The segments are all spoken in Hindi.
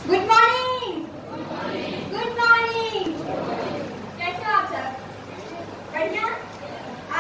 Good morning. Good morning. कैसे हो आप सब? बढ़िया।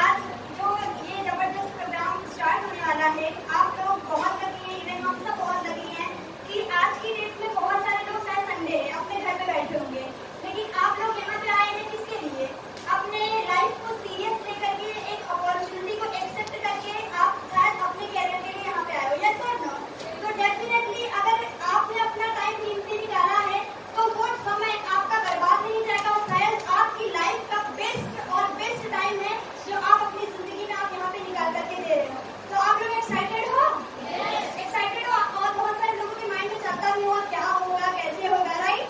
आज जो ये जबरदस्त प्रोग्राम स्टार्ट होने वाला है, आप लोग बहुत लकी हैं, इवन हम सब बहुत लकी हैं कि आज की डेट में बहुत सारे लोग शायद संडे है अपने घर पे बैठे होंगे, लेकिन आप लोग यहाँ पे आए हैं किसके लिए? अपने लाइफ को सीरियस लेकर के एक अपॉर्चुनिटी को एक्सेप्ट करके आप शायद अपने कैरियर के लिए यहाँ पे आए हो। यस और नो? तो डेफिनेटली अगर आपने अपना टाइम कीमती निकाला है तो वो समय आपका बर्बाद नहीं जाएगा और शायद आपकी लाइफ का बेस्ट टाइम है जो आप अपनी जिंदगी में आप यहाँ पे निकाल करके दे रहे हो। तो आप लोग एक्साइटेड हो? एक्साइटेड हो? और बहुत सारे लोगों के माइंड में चलता भी होगा क्या होगा, कैसे होगा, राइट?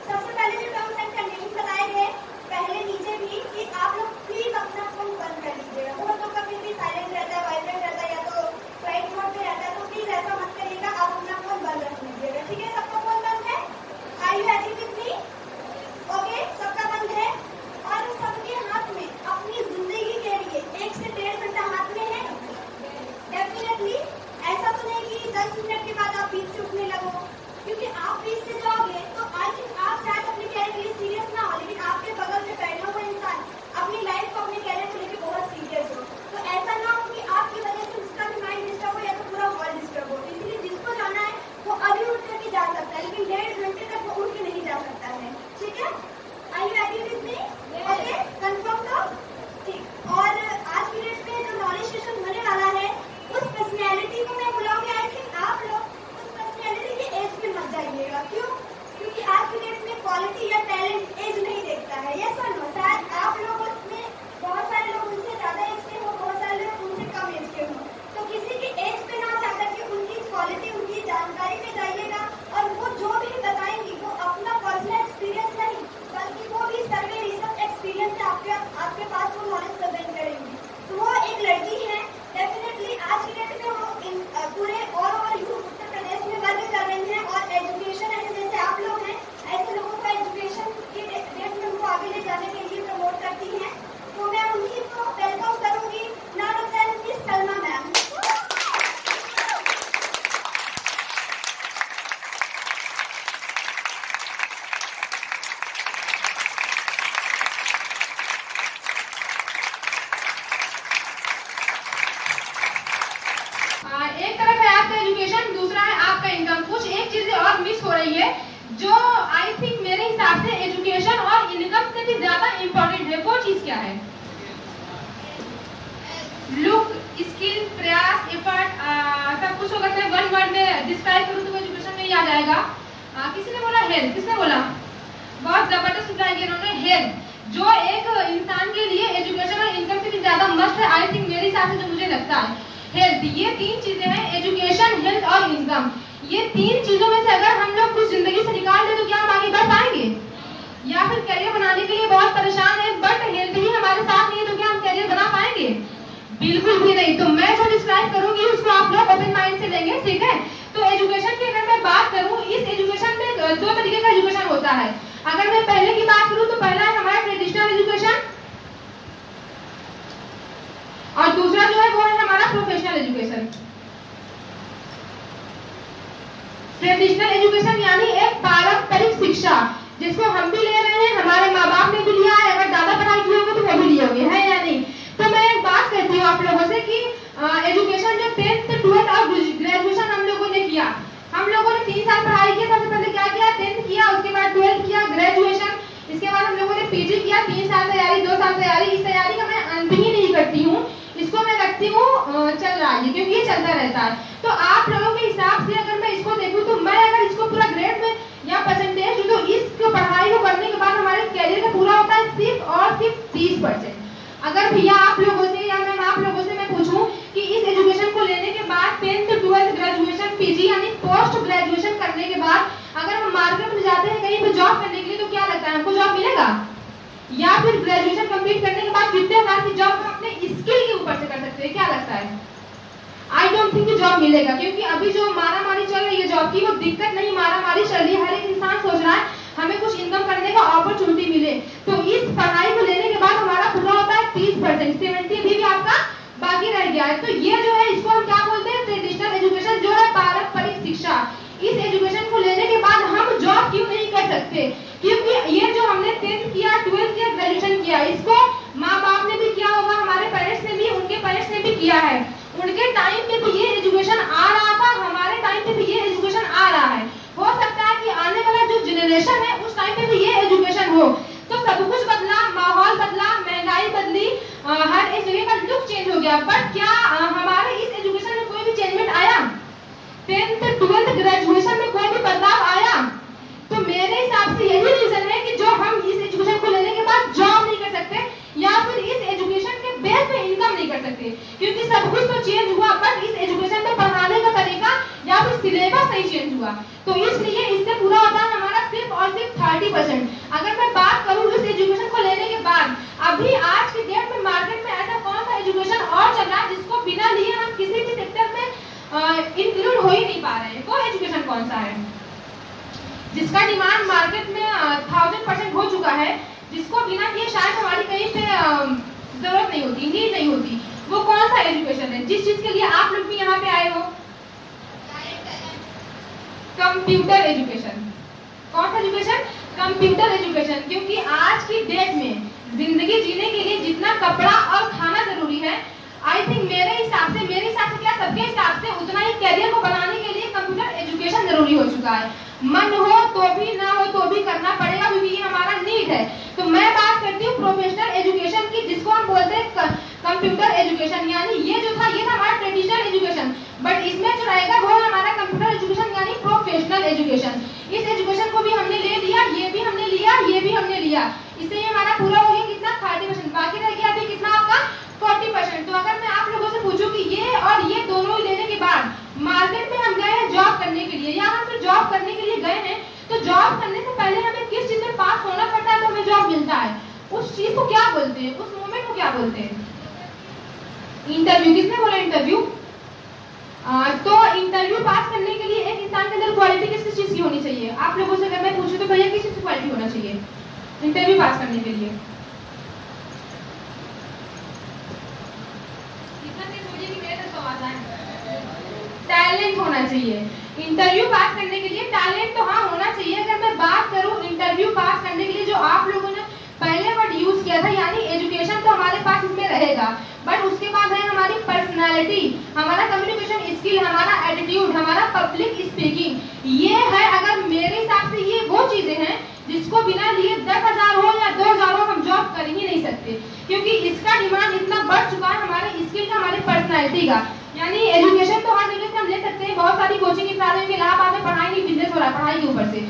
सबसे पहले जो टर्म्स एंड कंडीशन बताए गए पहले नीचे भी कि आप लोग प्लीज अपना फोन बंद कर लीजिएगा। बहुत लोग का फिर भी साइलेंट रहता है, वाइब्रेट रहता है या तो फ्लाइट मोड पे रहता है, तो प्लीज ऐसा मत करिएगा, आप अपना फोन बंद रख लीजिएगा। ठीक है? सबका फोन बंद है? Are you agree with me? Okay, सबका बंद है। और सबके हाथ में अपनी जिंदगी के लिए 1 से 1.5 घंटा हाथ में है। डेफिनेटली ऐसा तो नहीं कि 10 मिनट के बाद आप बीच से उठने लगो, क्योंकि आप बीच से जाओगे तो आई थिंक आप शायद अपने कैरियर के लिए सीरियस ना हो, लेकिन आपके बगल में बैठा हुआ इंसान अपनी लाइफ को, अपने कैरियर को लेकर बहुत सीरियस हो। तो ऐसा ना हो कि आपकी वजह से उसका भी माइंड डिस्टर्ब हो या तो पूरा हॉल डिस्टर्ब हो। इसलिए जिसको जाना है वो अभी उठ करके जा सकता है, लेकिन 1.5 घंटे तक वो उठ के नहीं जा सकता है। ठीक है? Are you agree with me? Okay, confirm तो ठीक। और आज की डेट में जो नॉलेज सेशन होने वाला है उस पर्सनैलिटी को मैं बुलाऊंगी। आई थिंक आप लोग उस पर्सनैलिटी के एज पे मत जाइएगा। क्यों? क्योंकि आज की डेट में क्वालिटी या टैलेंट एज नहीं देखता है। यस और नो? शायद आप लोग उसमें बहुत सारे लोग उनसे ज्यादा एज के हो, बहुत सारे लोग उनसे कम एज के हो, तो किसी के एज पे ना जाकर के उनकी क्वालिटी, उनकी जानकारी पे जाइएगा। और वो जो भी बताएंगी वो अपना पर्सनल एक्सपीरियंस नहीं, बल्कि वो भी सर्वे रिसर्च एक्सपीरियंस से आपके पास वो नॉलेज प्रेजेंट करेंगी। तो वो एक लड़की है, डेफिनेटली आज की डेट में वो पूरे ऑल ओवर उत्तर प्रदेश में वर्क कर रही है और एजुकेशन ऐसे जैसे आप लोग हैं ऐसे लोगों को एजुकेशन की डेट में उनको आगे ले जाने के लिए प्रमोट करती हैं। तो मैं उन्हीं को वेलकम करूंगी, not other than miss Salma ma'am. एक तरफ है आपका एजुकेशन, दूसरा है आपका इनकम। कुछ एक चीजें और मिस हो रही है जो आई थिंक मेरे हिसाब से एजुकेशन और इनकम से भी ज्यादा इम्पोर्टेंट है। वो चीज क्या है? लुक, स्किल, प्रयास, एफर्ट, सब कुछ अगर मैं वन वर्ड में डिस्क्राइब करूँ तो एजुकेशन में ही आ जाएगा। किसी ने बोला हेल्थ, किसने बोला? बहुत जबरदस्त रिप्लाई किया उन्होंने, हेल्थ, जो एक इंसान के लिए एजुकेशन और इनकम से भी ज्यादा मस्ट है। आई थिंक मेरे हिसाब से जो मुझे लगता है हेल्थ, ये 3 चीजें हैं, एजुकेशन, हेल्थ और इनकम। ये 3 चीजों में से अगर हम लोग कुछ जिंदगी से निकाल दे तो क्या हम आगे बढ़ पाएंगे? या फिर करियर बनाने के लिए बहुत परेशान है बट हेल्थ ही हमारे साथ नहीं है तो क्या हम करियर बना पाएंगे? बिल्कुल भी नहीं। तो मैं जो डिस्क्राइब करूंगी उसको आप लोग ओपन माइंड से लेंगे। ठीक है? तो एजुकेशन की अगर मैं बात करूं, इस एजुकेशन में 2 तरीके का एजुकेशन होता है। अगर मैं पहले की बात करूं तो पहला है हमारा ट्रेडिशनल एजुकेशन और दूसरा जो है वो है हमारा प्रोफेशनल एजुकेशन। ट्रेडिशनल एजुकेशन यानी एक पारंपरिक शिक्षा जिसको हम भी ले रहे हैं, हमारे माँ बाप ने भी लिया है, अगर ज्यादा पढ़ाई की होगी तो वो भी लिए होंगे, है या नहीं? तो मैं एक बात कहती हूँ आप लोगों से कि एजुकेशन जो 10th 12th और ग्रेजुएशन हम लोगों ने किया, हम लोगों ने 3 साल पढ़ाई की। सबसे पहले क्या किया? 10th किया, उसके बाद 12th किया, ग्रेजुएशन, इसके बाद हम लोगों ने पीजी किया, 3 साल तैयारी, 2 साल तैयारी। इस तैयारी का मैं अंत ही नहीं करती हूँ, इसको मैं रखती हूँ चल रहा है क्योंकि ये चलता रहता है। तो आप लोगों के हिसाब से अगर मैं इसको देखूं तो मैं अगर इसको पूरा ग्रेड में या परसेंटेज तो इसको पढ़ाई को करने के बाद हमारे कैरियर का पूरा होता है सिर्फ और सिर्फ 30%। अगर भैया आप लोगों से या मैम आप लोगों से मैं पूछूं कि इस एजुकेशन को लेने के बाद 10th 12th ग्रेजुएशन पीजी यानी पोस्ट ग्रेजुएशन करने के बाद अगर हम मार्केट में जाते हैं कहीं पे जॉब करने के लिए तो क्या लगता है हमको जॉब मिलेगा? या फिर ग्रेजुएशन कंप्लीट करने के बाद कितने हजार की जॉब हम अपने स्किल के ऊपर से कर सकते हैं? क्या लगता है? आई डोंट थिंक जॉब मिलेगा, क्योंकि अभी जो मारामारी चल रही है जॉब की वो दिक्कत नहीं, मारामारी चल रही है। हर एक इंसान सोच रहा है हमें कुछ इनकम करने का अपॉर्चुनिटी मिले। तो इस पढ़ाई को लेने के बाद हमारा पूरा होता है 30%, 70 भी आपका बाकी रह गया है। तो ये जो है इसको हम क्या बोलते हैं? ट्रेडिशनल एजुकेशन, जो है पारंपरिक शिक्षा। इस एजुकेशन को लेने के बाद हम जो पे, क्योंकि ये जो हमने 10th किया, 12th किया, ग्रेजुएशन किया, इसको माँ बाप ने भी किया होगा, हमारे पेरेंट्स ने भी, उनके पेरेंट्स ने भी किया है। उनके टाइम पे भी ये एजुकेशन आ रहा था, हमारे टाइम पे भी ये एजुकेशन आ रहा है। हो सकता है कि आने वाला जो जनरेशन है उस टाइम पे भी ये एजुकेशन हो। तो सब कुछ बदला, माहौल बदला, महंगाई बदली, हर एक जगह का लुक चेंज हो गया, बट क्या हमारे इस एजुकेशन में कोई भी चेंजमेंट आया? 10th 12th ग्रेजुएशन में कोई भी बदलाव आया? तो मेरे हिसाब से यही रीजन है कि जो हम इस एजुकेशन को लेने के बाद जॉब नहीं कर सकते या फिर इस एजुकेशन के बेस पे इनकम नहीं कर सकते, क्योंकि सब कुछ तो चेंज हुआ बट इस एजुकेशन में पढ़ाने का तरीका या फिर सिलेबस नहीं चेंज हुआ। तो इसलिए इससे पूरा होता है हमारा सिर्फ और सिर्फ 30%। अगर मैं बात करूं इस एजुकेशन को लेने के बाद, अभी आज के डेट में मार्केट में ऐसा कौन सा एजुकेशन और चल रहा है जिसको बिना लिए हम किसी भी सेक्टर में इंक्लूड हो ही नहीं पा रहे हैं? वो एजुकेशन कौन सा है जिसका डिमांड मार्केट में 1000% हो चुका है, जिसको बिना किए शायद हमारी कहीं पे जरूरत नहीं होती, नीड नहीं होती? वो कौन सा एजुकेशन है जिस चीज के लिए आप लोग भी यहाँ पे आए हो? Computer education. कौन सा एजुकेशन? Computer education. क्योंकि आज की डेट में जिंदगी जीने के लिए जितना कपड़ा और खाना जरूरी है, आई थिंक मेरे हिसाब से क्या सबके हिसाब से उतना ही कैरियर को बनाने के लिए कंप्यूटर एजुकेशन जरूरी हो चुका है। मन हो तो भी, ना हो तो भी करना पड़ेगा, क्योंकि ये हमारा नीड है। तो मैं बात करती हूँ प्रोफेशनल एजुकेशन की, जिसको हम बोलते हैं कंप्यूटर एजुकेशन। यानी ये जो था ये था हमारा ट्रेडिशनल एजुकेशन, बट इसमें जो रहेगा वो है हमारा कंप्यूटर एजुकेशन यानी प्रोफेशनल एजुकेशन। इस एजुकेशन को भी हमने ले लिया, ये भी हमने लिया, ये भी हमने लिया, इससे ये हमारा पूरा हो गया कितना? 30%। बाकी रह गया अभी कितना आपका? 40%। तो अगर मैं आप लोगों से पूछूं कि ये और ये दोनों ही लेने के बाद मार्केट में हम गए हैं जॉब करने के लिए, या हम फिर जॉब करने के लिए गए हैं, तो जॉब करने से पहले हमें किस चीज में पास होना पड़ता है तो हमें जॉब मिलता है? उस चीज को क्या बोलते हैं? उस मोमेंट को क्या बोलते हैं? इंटरव्यू। किसने बोला इंटरव्यू? तो इंटरव्यू पास करने के लिए एक इंसान के अंदर क्वालिटी किस चीज की होनी चाहिए? आप लोगों से अगर मैं पूछूं तो भैया किस चीज की क्वालिटी होना चाहिए इंटरव्यू पास करने के लिए? टैलेंट होना चाहिए। इंटरव्यू पास करने के लिए टैलेंट तो हाँ होना चाहिए। अगर मैं बात करूं इंटरव्यू पास करने के लिए जो आप लोगों ने पहले वर्ड यूज किया था, यानी एजुकेशन तो हमारे पास इसमें रहेगा, बट उसके बाद है हमारी पर्सनालिटी, हमारा कम्युनिकेशन स्किल, हमारा एटीट्यूड, हमारा पब्लिक स्पीकिंग। ये है, अगर मेरे हिसाब से ये वो चीजें हैं जिसको बिना लिए 10,000 हो या 2,000 हो हम जॉब कर ही नहीं सकते, क्योंकि इसका डिमांड इतना बढ़ चुका है हमारे स्किल का, हमारे पर्सनालिटी का। यानी एजुकेशन तो हर जगह से हम ले सकते हैं, बहुत सारी कोचिंग क्लासेस में इलाहाबाद में पढ़ाई नहीं, बिजनेस हो रहा है पढ़ाई के ऊपर से,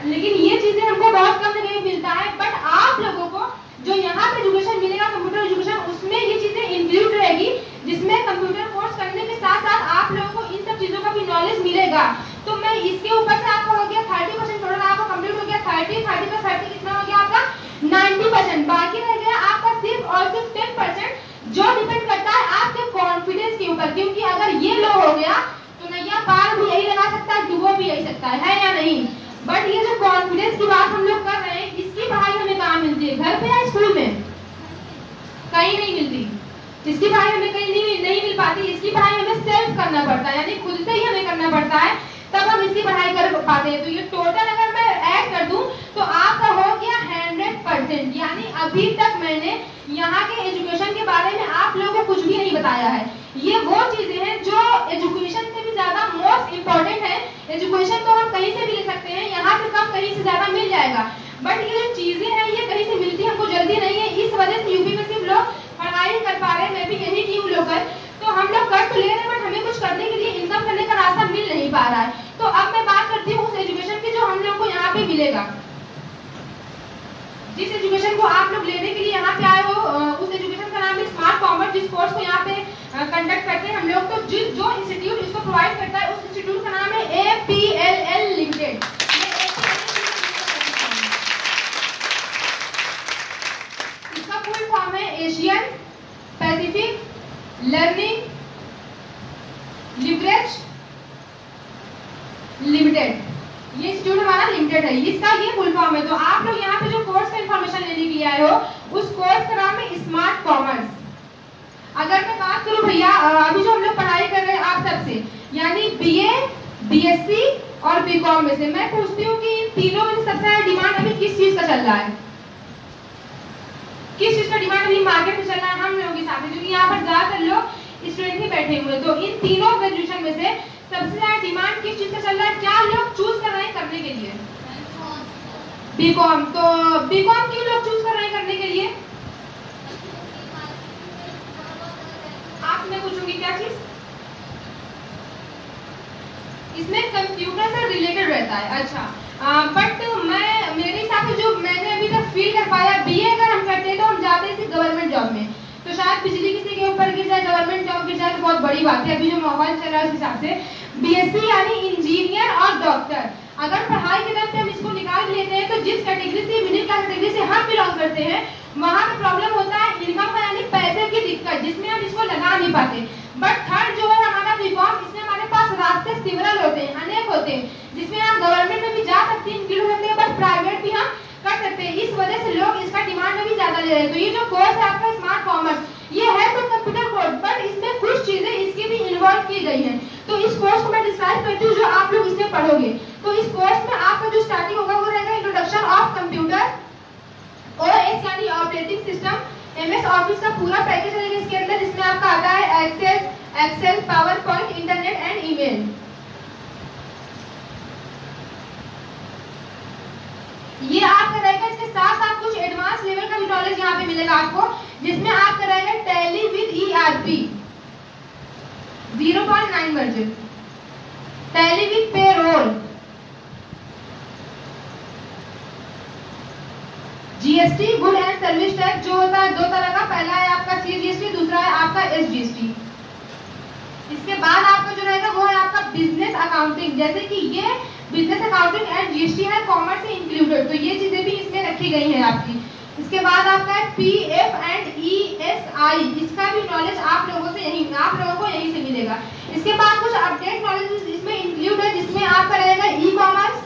लेकिन ये चीजें हमको बहुत कम जगह मिलता है। बट आप लोगों को जो यहाँ पे एजुकेशन मिलेगा कंप्यूटर एजुकेशन, उसमें ये चीजें इंक्लूड रहेगी, जिसमें कंप्यूटर कोर्स करने के साथ साथ आप लोगों को इन सब चीजों का भी नॉलेज मिलेगा। तो मैं इसके ऊपर से आपका हो गया 30% टोटल आपका कंप्लीट हो गया, 30 का 30 कितना हो गया आपका? 90%। बाकी रह गया आपका सिर्फ और सिर्फ 10%, जो डिपेंड करता है आपके कॉन्फिडेंस के ऊपर, क्योंकि अगर ये लो हो गया तो नैया पार भी यही लगा सकता है, डुबो भी यही सकता है या नहीं? बट ये जो कॉन्फिडेंस की बात हम लोग कर रहे हैं, इसकी पढ़ाई हमें कहाँ मिलती है? घर पे या स्कूल में? कहीं नहीं मिलती। इसकी पढ़ाई हमें कहीं नहीं मिल पाती। इसकी पढ़ाई हमें सेल्फ करना पड़ता है, यानी खुद से ही हमें करना पड़ता है, तब हम इसकी पढ़ाई कर पाते हैं। तो ये टोटल अगर मैं ऐड कर दूं तो आपका हो गया 100%। यानी अभी तक मैंने यहाँ के एजुकेशन के बारे में आप लोगों को कुछ भी नहीं बताया है। ये वो चीजें हैं जो एजुकेशन से भी ज्यादा मोस्ट इम्पोर्टेंट है। एजुकेशन तो हम कहीं से भी ले सकते हैं, यहाँ से कम कहीं से ज्यादा मिल जाएगा, बट ये जो चीजें हैं ये कहीं से मिलती हमको जल्दी नहीं है। इस वजह से यूपी में सिर्फ लोग पढ़ाई कर पा रहे हैं, मैं भी यही की हूँ लोकल। तो हम लोग कर तो ले रहे हैं, बट हमें कुछ करने के लिए इनकम करने का रास्ता मिल नहीं पा रहा है। तो अब मैं बात करती हूँ उस एजुकेशन की जो हम लोग को यहाँ पे मिलेगा। जिस एजुकेशन को आप लोग लेने के लिए यहाँ पे आए हो, उस एजुकेशन का नाम है स्मार्ट कॉमर्स। जिस कोर्स को यहाँ पे कंडक्ट करते हैं हम लोग, तो जो इंस्टीट्यूट इसको प्रोवाइड करता है उस इंस्टीट्यूट का नाम है APLL लिमिटेड। इसका फुल फॉर्म है Asian Pacific learning leverage limited. ये इंस्टीट्यूट हमारा लिमिटेड है, इसका ये फुल फॉर्म है। तो आप लोग यहाँ पे जो कोर्स का इंफॉर्मेशन लेने के लिए आए हो, उस कोर्स का नाम है स्मार्ट कॉमर्स। अगर मैं बात करूं भैया, अभी जो हम लोग पढ़ाई कर रहे हैं आप सबसे, यानी BA बीएससी और बीकॉम में से। मैं पूछती हूँ कि इन तीनों में सबसे ज्यादा डिमांड अभी किस चीज का चल रहा है? किस चीज का डिमांड अभी मार्केट में चल रहा है हम लोगों के हिसाब से, क्योंकि यहाँ पर ज्यादातर लोग स्टूडेंट ही बैठे हुए हैं। तो इन तीनों ग्रेजुएशन में से सबसे ज्यादा डिमांड किस चीज का चल रहा है? क्या लोग चूज कर रहे हैं करने के लिए? बीकॉम। तो बीकॉम क्यों लोग चूज कर रहे हैं करने के लिए? आपसे पूछूंगी क्या चीज? इसमें कंप्यूटर से रिलेटेड रहता है। अच्छा, बट मैं मेरे हिसाब से जो मैंने अभी तक फील कर पाया, बीए अगर हम करते हैं तो हम जाते हैं गवर्नमेंट जॉब में, तो शायद बिजली किसी के ऊपर गिर जाए, गवर्नमेंट जॉब गिर जाए तो बहुत बड़ी बात है। अभी जो माहौल चल रहा है उस हिसाब से बीएससी यानी इंजीनियर और डॉक्टर, अगर पढ़ाई के दम पे हम इसको निकाल लेते हैं तो जिस कैटेगरी से, मिडिल क्लास कैटेगरी से हम बिलोंग करते हैं, वहां पे प्रॉब्लम होता है इनकम का यानी पैसे की दिक्कत, जिसमें हम इसको लगा नहीं पाते। बट थर्ड जो है हमारा बीकॉम, इसमें हमारे पास रास्ते सिवरल होते हैं, अनेक होते हैं, जिसमें हम गवर्नमेंट में भी जा सकते हैं, इंक्लूड होते हैं, बट प्राइवेट भी हम कर सकते हैं। इस वजह से लोग इसका डिमांड में भी ज्यादा ले रहे हैं। तो ये जो कोर्स है आपका स्मार्ट कॉमर्स, ये है तो कंप्यूटर कोर्स, बट इसमें कुछ चीजें इसकी भी इन्वॉल्व की गई हैं। तो इस कोर्स को मैं डिस्क्राइब करती हूँ जो आप लोग इसमें पढ़ोगे। तो इस कोर्स में आपका जो स्टार्टिंग होगा वो रहेगा इंट्रोडक्शन ऑफ कंप्यूटर, ओएस यानी ऑपरेटिंग सिस्टम, एमएस ऑफिस का पूरा पैकेज रहेगा इसके अंदर, जिसमें आपका आता है Excel, PowerPoint, internet and email. ये आपका रहेगा। इसके साथ साथ कुछ एडवांस लेवल का भी नॉलेज यहाँ पे मिलेगा आपको, जिसमें आपका रहेगा tally with ERP 0.9 version, tally with payroll, GST good and service tax जो होता है दो तरह का, पहला है आपका सीजीएसटी, दूसरा है आपका एसजीएसटी। इसके बाद आपका जो रहेगा वो है आपका बिजनेस अकाउंटिंग, जैसे कि ये बिजनेस अकाउंटिंग एंड जीएसटी है कॉमर्स से इंक्लूडेड, तो ये चीजें भी इसमें रखी गई हैं आपकी। इसके बाद आपका है पीएफ एंड ईएसआई, इसका भी नॉलेज आप लोगों को यहीं से मिलेगा। इसके बाद कुछ अपडेट नॉलेज इसमें इंक्लूड है, जिसमें आपका रहेगा e commerce,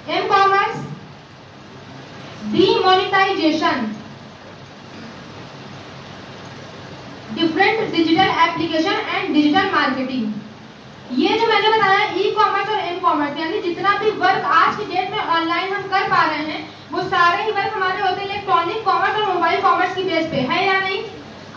m commerce, demonetisation, different digital application and digital marketing. ये जो मैंने बताया ई कॉमर्स और एम कॉमर्स, यानी जितना भी वर्क आज की डेट में ऑनलाइन हम कर पा रहे हैं, वो सारे ही वर्क हमारे होते हैं इलेक्ट्रॉनिक कॉमर्स और मोबाइल कॉमर्स की बेस पे, है या नहीं?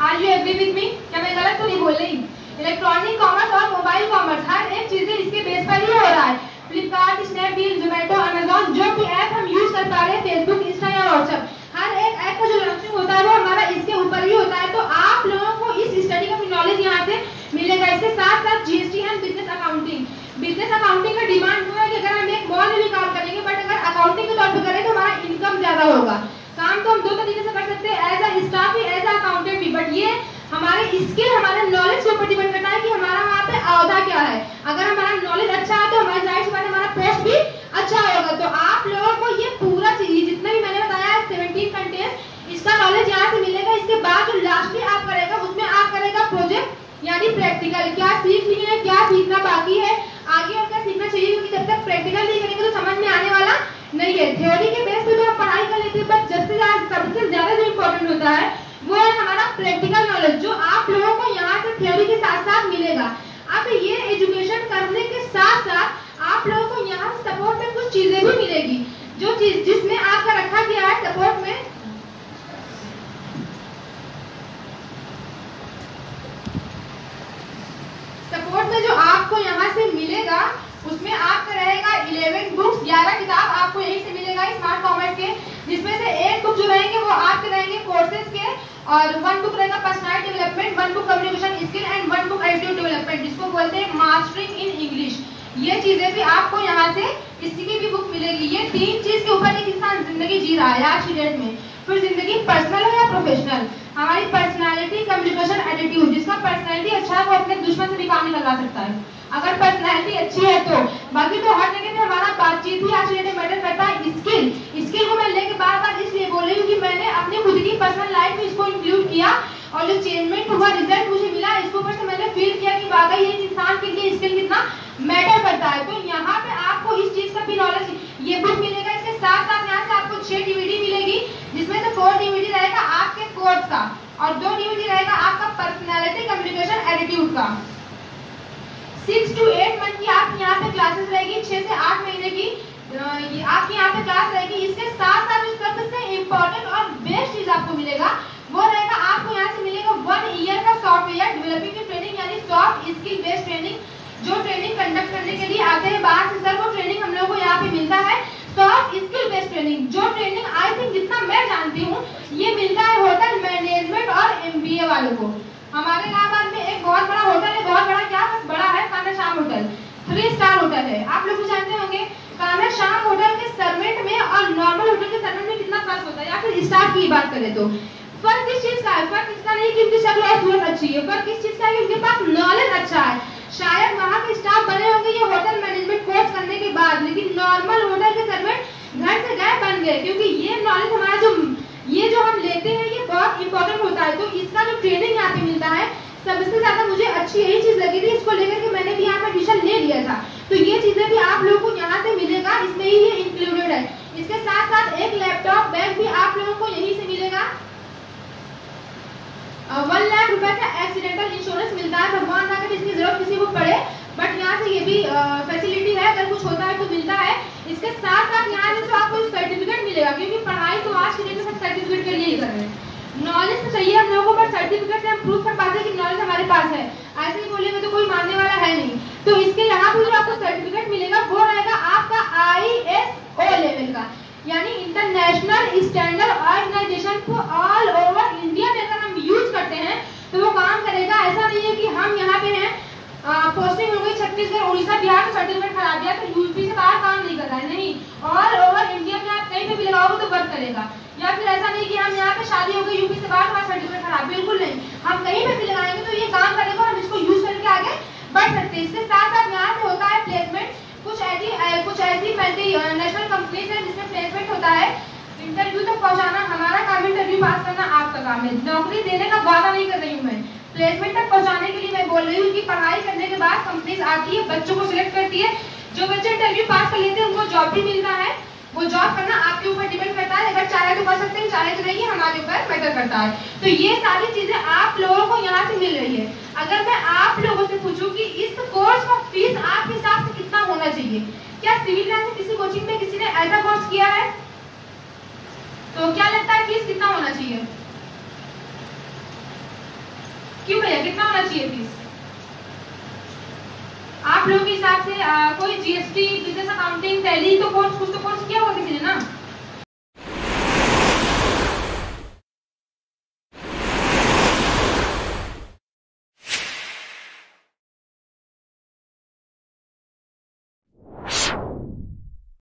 Are you agree with me? क्या मैं गलत तो नहीं बोल रही? इलेक्ट्रॉनिक कॉमर्स और मोबाइल कॉमर्स हर एक चीजें इसके बेस पर ही हो रहा है। फ्लिपकार्ट, स्नैपडील, जोमेटो, अमेजॉन, जो भी ऐप हम यूज कर पा रहे हैं, फेसबुक, इंस्टा या व्हाट्सएप, हर एक ऐप का जो लॉन्चिंग होता है वो हमारा इसके ऊपर ही होता है। तो आप लोगों को इस स्टडी का भी नॉलेज यहाँ से मिलेगा। इसके साथ साथ GST and business accounting, business accounting का डिमांड हुआ है कि अगर हम एक मॉल में भी काम करेंगे, बट अगर अकाउंटिंग के तौर पर करें तो हमारा इनकम ज्यादा होगा। काम तो हम दो तरीके से कर सकते हैं, एज अ स्टाफ भी, एज अ अकाउंटेंट भी, बट ये हमारे स्किल, हमारे नॉलेज के ऊपर डिपेंड करता है कि हमारा वहाँ पे औहदा क्या है। अगर हमारा नॉलेज अच्छा है तो हमारी जाहिर सी बात है हमारा पोस्ट भी अच्छा होगा। तो आप लोगों को ये पूरा चीज जितना भी मैंने बताया 17 कंटेंट, इसका नॉलेज यहाँ से मिलेगा। इसके बाद जो लास्टली आप करेगा उसमें आप करेगा प्रोजेक्ट यानी प्रैक्टिकल, क्या सीख लिए हैं, क्या सीखना बाकी है, आगे और क्या सीखना चाहिए, क्योंकि जब तक प्रैक्टिकल नहीं करेंगे तो समझ में आने वाला नहीं है। थ्योरी के बेस पे तो हम पढ़ाई कर लेते हैं, बट सबसे ज्यादा जो इम्पोर्टेंट होता है वो है हमारा प्रैक्टिकल नॉलेज, जो आप लोगों को यहाँ से थ्योरी के साथ साथ मिलेगा। अब ये एजुकेशन करने के साथ साथ आप लोगों को यहाँ से सपोर्ट में कुछ चीजें भी मिलेगी, जो चीज जिसमें आपका रखा गया है सपोर्ट में, जो आपको यहाँ से मिलेगा उसमें आपका रहेगा 11 बुक्स, 11 किताब आपको यहीं से मिलेगा स्मार्ट कॉमर्स के, जिसमें से एक बुक जो रहेंगे वो आपके रहेंगे कोर्सेज के, और 1 बुक रहेगा personality development, 1 book communication skill and 1 book attitude development, जिसको बोलते हैं मास्टरिंग इन इंग्लिश। ये चीजें भी आपको यहाँ से इसकी भी बुक मिलेगी। ये 3 चीज के ऊपर एक इंसान जिंदगी जी रहा है आज की डेट में। फिर जिंदगी पर्सनल है या प्रोफेशनल, हमारी पर्सनालिटी, कम्युनिकेशन, एटीट्यूड, जिसका पर्सनालिटी अच्छा है वो अपने दुश्मन से भी काम निकलवा सकता है, अगर पर्सनालिटी अच्छी है तो। बाकी तो हर जगह पे हमारा बातचीत ही आज की डेट में मैटर करता है। स्किल को मैं लेके बार इसलिए बोल रही हूँ कि मैंने अपनी खुद की पर्सनल लाइफ में इसको इंक्लूड किया, और जो चेंजमेंट हुआ, रिजल्ट मुझे मिला, इसके ऊपर से मैंने फील किया कि वाकई एक इंसान के लिए स्किल कितना मैटर करता है। तो यहाँ पे आपको इस चीज का भी नॉलेज, ये बुक मिलेगा। इसके साथ साथ यहाँ से आपको 6 डीवीडी मिलेगी, जिसमें से 4 डीवीडी रहेगा आपके कोर्स का और 2 डीवीडी रहेगा आपका पर्सनालिटी, कम्युनिकेशन, एटीट्यूड का। 6 to 8 मंथ की आपकी यहाँ पे क्लासेस रहेगी, 6 से 8 महीने की आपकी यहाँ पे क्लास रहेगी। इसके साथ साथ जो सबसे इम्पोर्टेंट और बेस्ट चीज आपको मिलेगा वो रहेगा, आपको यहाँ से मिलेगा 1 ईयर का सॉफ्टवेयर डेवलपिंग की ट्रेनिंग, यानी सॉफ्ट स्किल बेस्ड ट्रेनिंग। जो ट्रेनिंग कंडक्ट करने के लिए आते हैं बाहर से सर, वो ट्रेनिंग हम लोगों को यहाँ पे मिलता है सॉफ्ट स्किल बेस्ड ट्रेनिंग। जो ट्रेनिंग आई थिंक जितना मैं जानती हूँ ये मिलता है होटल मैनेजमेंट और MBA वालों को। हमारे इलाहाबाद में एक बहुत बड़ा होटल है, बहुत बड़ा क्या बस बड़ा है, Kanha Shyam hotel 3 star hotel है, आप लोग भी जानते होंगे। कान्हा श्याम होटल के सर्वेंट में और नॉर्मल होटल के सर्वेंट में कितना फर्क होता है, या फिर स्टाफ की बात करें तो फर्क किस चीज का है? फर्क इसका नहीं कि उनकी शक्ल और सूरत अच्छी है, फर्क किस चीज का है कि उनके पास नॉलेज अच्छा है। शायद वहाँ के स्टाफ बने होंगे ये होटल मैनेजमेंट कोर्स करने के बाद, लेकिन नॉर्मल होटल के सर्वेंट घर से गए बन गए, क्योंकि ये नॉलेज हमारा जो हम लेते हैं ये बहुत इंपॉर्टेंट होता है। तो इसका जो ट्रेनिंग यहाँ पे मिलता है सबसे ज्यादा मुझे अच्छी यही चीज लगी थी, इसको लेकर के मैंने भी यहाँ पे एडमिशन ले लिया था। तो ये चीजें भी आप लोगों को यहाँ से मिलेगा, इसमें ही ये इंक्लूडेड है। इसके साथ साथ एक लैपटॉप बैग भी आप लोगों को यहीं से मिलेगा। 1 लाख रुपए का एक्सीडेंटल इंश्योरेंस मिलता है, भगवान ना करे इसकी जरूरत किसी को पड़े, बट यहाँ से ये भी फैसिलिटी है, अगर कुछ होता है तो मिलता है। इसके साथ साथ यहाँ से आपको सर्टिफिकेट मिलेगा, क्योंकि पढ़ाई तो आज के डेट में सब सर्टिफिकेट के लिए ही कर रहे हैं। नॉलेज तो चाहिए हम लोगों को, पर सर्टिफिकेट से हम प्रूव कर पाते हैं कि नॉलेज हमारे पास है। ऐसे ही बोलेंगे तो कोई मानने वाला है नहीं। तो इसके यहाँ पे जो आपको सर्टिफिकेट मिलेगा वो रहेगा आपका ISO लेवल का, यानी इंटरनेशनल स्टैंडर्ड ऑर्गेनाइजेशन को ऑल ओवर इंडिया में अगर हम यूज करते हैं तो वो काम करेगा। ऐसा नहीं है कि हम यहाँ पे हैं, पोस्टिंग हो गई छत्तीसगढ़, उड़ीसा, बिहार का सर्टिफिकेट खरा दिया तो यूपी से बाहर काम नहीं कर रहा है, नहीं, ऑल ओवर इंडिया में आप कहीं पे भी लगाओगे तो वर्क करेगा। या फिर ऐसा नहीं कि हम यहाँ पे शादी हो गई यूपी से बाहर हमारा सर्टिफिकेट खराब, बिल्कुल नहीं, हम कहीं पे भी लगाएंगे तो ये काम करेगा और हम इसको यूज करके आगे बढ़ सकते हैं। इसके साथ साथ यहाँ पे होता है प्लेसमेंट, कुछ ऐसी मल्टी नेशनल कंपनीज है जिसमें प्लेसमेंट होता है। इंटरव्यू तक पहुँचाना हमारा काम, इंटरव्यू पास करना आपका काम है। नौकरी देने का वादा नहीं कर रही हूँ मैं, प्लेसमेंट तक पहुँचाने के लिए मैं बोल रही हूँ कि पढ़ाई करने के बाद कंपनीज आती है, बच्चों को सिलेक्ट करती है, जो बच्चे इंटरव्यू पास कर लेते हैं उनको जॉब भी मिलता है। वो जॉब करना आपके ऊपर डिपेंड करता है, अगर चाहे तो कर सकते हैं, चाहे तो नहीं, हमारे ऊपर मैटर करता है। तो ये सारी चीजें आप लोगों को यहाँ से मिल रही है। अगर मैं आप लोगों से पूछूं कि इस कोर्स का फीस आपके हिसाब से कितना होना चाहिए, क्या सिविल लाइन में किसी कोचिंग में किसी ने ऐसा कोर्स किया है? तो क्या लगता है फीस कितना होना चाहिए? क्यों भैया कितना होना चाहिए फीस आप लोगों के हिसाब से? कोई GST